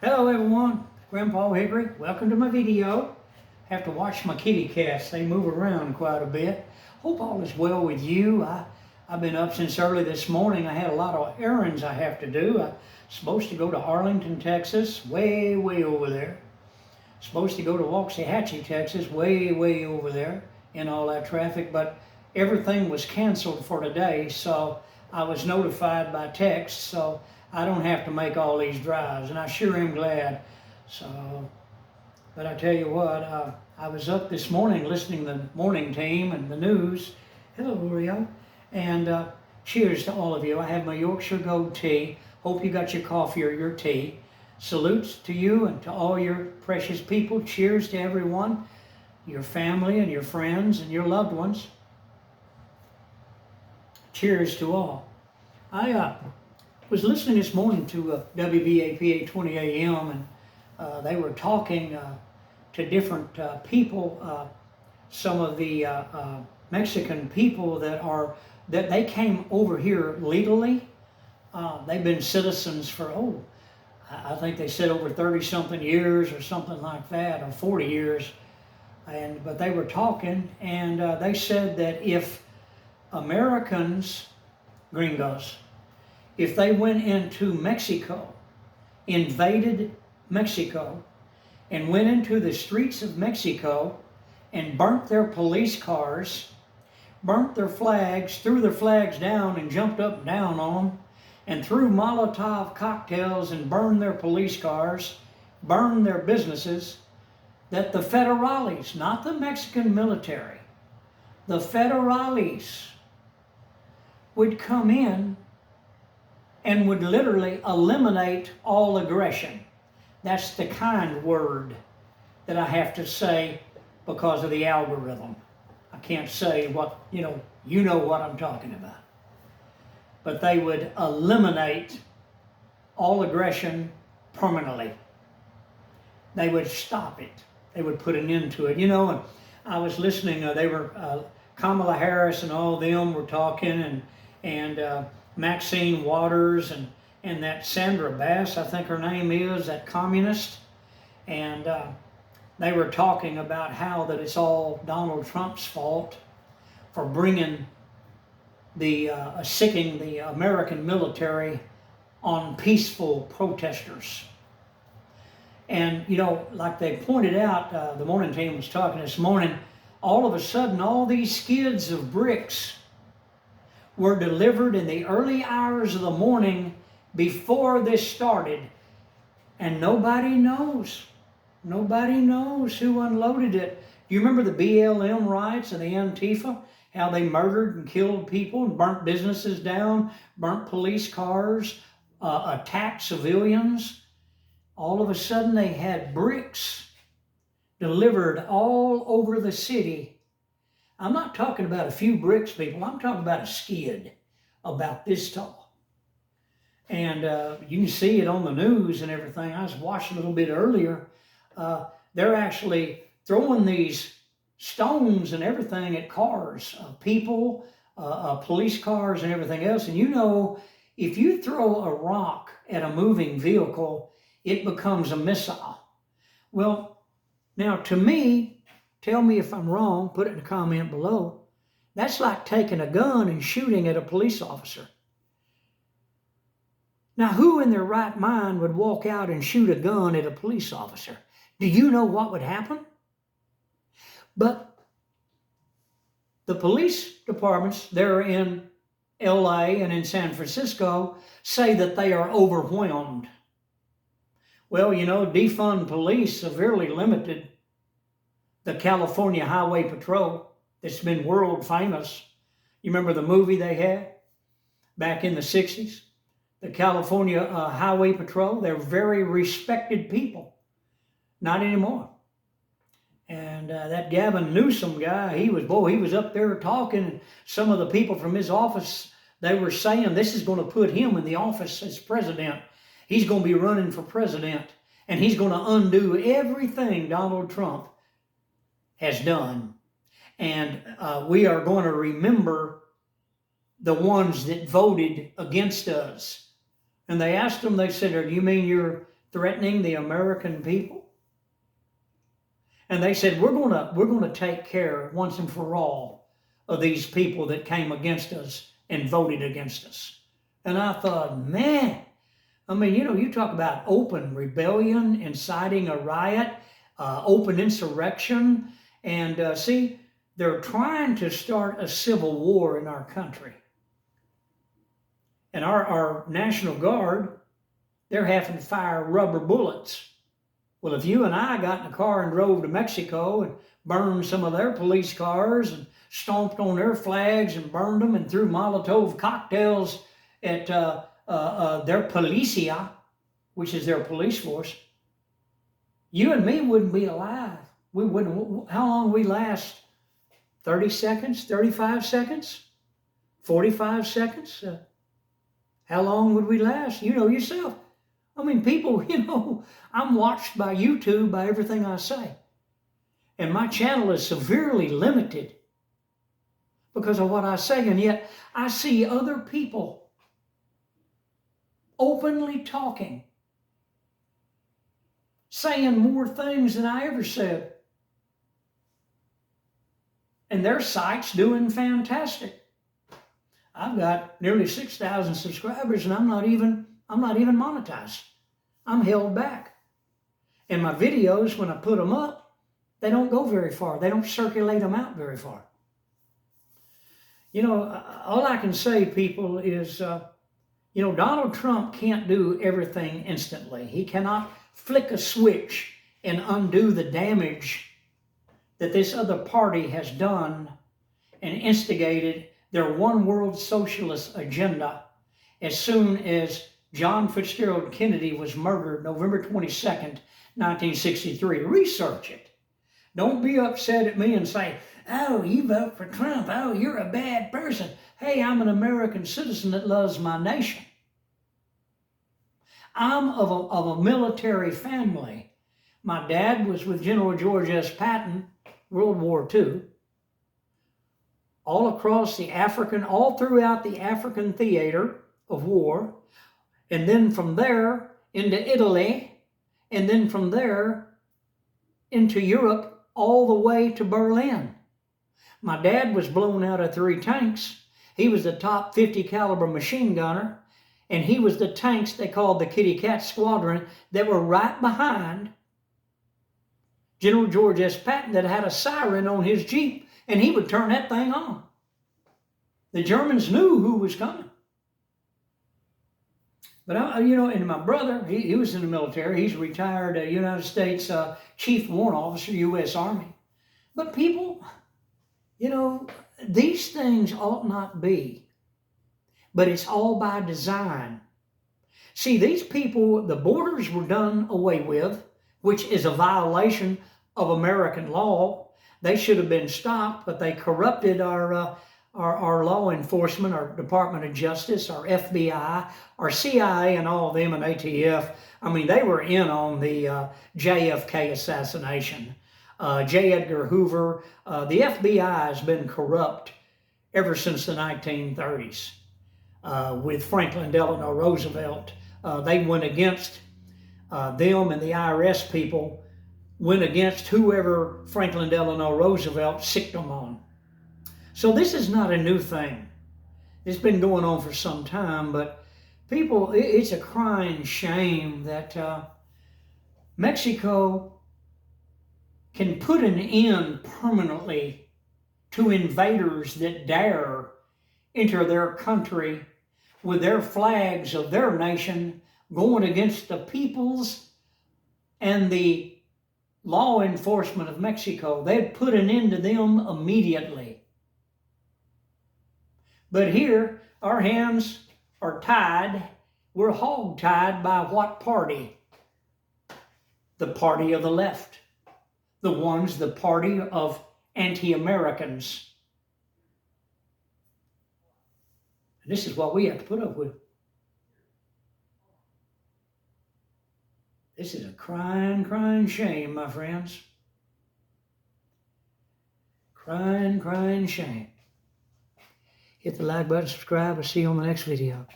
Hello everyone, Grandpa Hickory. Welcome to my video. Have to watch my kitty cats. They move around quite a bit. Hope all is well with you. I've been up since early this morning. I had a lot of errands I have to do. I'm supposed to go to Arlington, Texas, way over there. Supposed to go to Waxahachie, Texas, way over there in all that traffic, but everything was canceled for today, so I was notified by text, so I don't have to make all these drives, and I sure am glad. So, but I tell you what, I was up this morning listening to the morning team and the news. Hello, Oreo. And cheers to all of you. I have my Yorkshire Gold tea. Hope you got your coffee or your tea. Salutes to you and to all your precious people. Cheers to everyone, your family and your friends and your loved ones. Cheers to all. I was listening this morning to WBAP 820 AM, and they were talking to different people, some of the Mexican people that they came over here legally. They've been citizens for, I think they said over 30-something years or something like that, or 40 years. But they were talking, and they said that if Americans, gringos, if they went into Mexico, invaded Mexico, and went into the streets of Mexico and burnt their police cars, burnt their flags, threw their flags down and jumped up and down on them, and threw Molotov cocktails and burned their police cars, burned their businesses, that the federales, not the Mexican military, the federales would come in and would literally eliminate all aggression. That's the kind word that I have to say because of the algorithm. I can't say what, you know what I'm talking about. But they would eliminate all aggression permanently. They would stop it. They would put an end to it. And I was listening, Kamala Harris and all of them were talking, and Maxine Waters and that Sandra Bass, I think her name is, that communist. And they were talking about how that it's all Donald Trump's fault for bringing sicking the American military on peaceful protesters. And, like they pointed out, the morning team was talking this morning, all of a sudden, all these skids of bricks were delivered in the early hours of the morning before this started. And nobody knows. Nobody knows who unloaded it. Do you remember the BLM riots and the Antifa? How they murdered and killed people and burnt businesses down, burnt police cars, attacked civilians. All of a sudden they had bricks delivered all over the city. I'm not talking about a few bricks, people. I'm talking about a skid about this tall. And you can see it on the news and everything. I was watching a little bit earlier. They're actually throwing these stones and everything at cars, people, police cars and everything else. And if you throw a rock at a moving vehicle, it becomes a missile. Well, now to me, tell me if I'm wrong, put it in a comment below. That's like taking a gun and shooting at a police officer. Now, who in their right mind would walk out and shoot a gun at a police officer? Do you know what would happen? But the police departments there in LA and in San Francisco say that they are overwhelmed. Well, defund police severely limited the California Highway Patrol that's been world famous. You remember the movie they had back in the 60s? The California Highway Patrol, they're very respected people. Not anymore. And that Gavin Newsom guy, he was up there talking, and some of the people from his office, they were saying this is going to put him in the office as president. He's going to be running for president, and he's going to undo everything Donald Trump has done. And we are going to remember the ones that voted against us. And they asked him, they said, do you mean you're threatening the American people. And they said, we're gonna take care once and for all of these people that came against us and voted against us. And I thought, man, I mean, you talk about open rebellion, inciting a riot, open insurrection, and see, they're trying to start a civil war in our country. And our National Guard, they're having to fire rubber bullets. Well, if you and I got in a car and drove to Mexico and burned some of their police cars and stomped on their flags and burned them and threw Molotov cocktails at their policia, which is their police force, you and me wouldn't be alive. We wouldn't. How long would we last? 30 seconds, 35 seconds, 45 seconds? How long would we last? You know yourself. I mean, people, I'm watched by YouTube by everything I say. And my channel is severely limited because of what I say. And yet I see other people openly talking, saying more things than I ever said. And their site's doing fantastic. I've got nearly 6,000 subscribers and I'm not even monetized. I'm held back. And my videos, when I put them up, they don't go very far. They don't circulate them out very far. All I can say, people, is, Donald Trump can't do everything instantly. He cannot flick a switch and undo the damage that this other party has done and instigated their one world socialist agenda as soon as John Fitzgerald Kennedy was murdered November 22nd, 1963. Research it. Don't be upset at me and say, oh, you vote for Trump. Oh, you're a bad person. Hey, I'm an American citizen that loves my nation. I'm of a military family. My dad was with General George S. Patton, World War II. All throughout the African theater of war, and then from there into Italy, and then from there into Europe, all the way to Berlin. My dad was blown out of 3 tanks. He was the top 50 caliber machine gunner, and he was the tanks they called the Kitty Cat Squadron that were right behind General George S. Patton that had a siren on his Jeep, and he would turn that thing on. The Germans knew who was coming. But, and my brother, he was in the military. He's a retired United States Chief Warrant Officer, U.S. Army. But people, these things ought not be. But it's all by design. See, these people, the borders were done away with, which is a violation of American law. They should have been stopped, but they corrupted our law enforcement, our Department of Justice, our FBI, our CIA, and all of them, and ATF. I mean, they were in on the JFK assassination. J. Edgar Hoover. The FBI has been corrupt ever since the 1930s. With Franklin Delano Roosevelt, they went against them, and the IRS people went against whoever Franklin Delano Roosevelt sicked them on. So this is not a new thing. It's been going on for some time, but people, it's a crying shame that Mexico can put an end permanently to invaders that dare enter their country with their flags of their nation going against the peoples and the law enforcement of Mexico. They'd put an end to them immediately. But here, our hands are tied. We're hog-tied by what party? The party of the left. The party of anti-Americans. And this is what we have to put up with. This is a crying, crying shame, my friends. Crying, crying shame. Hit the like button, subscribe. I'll see you on the next video.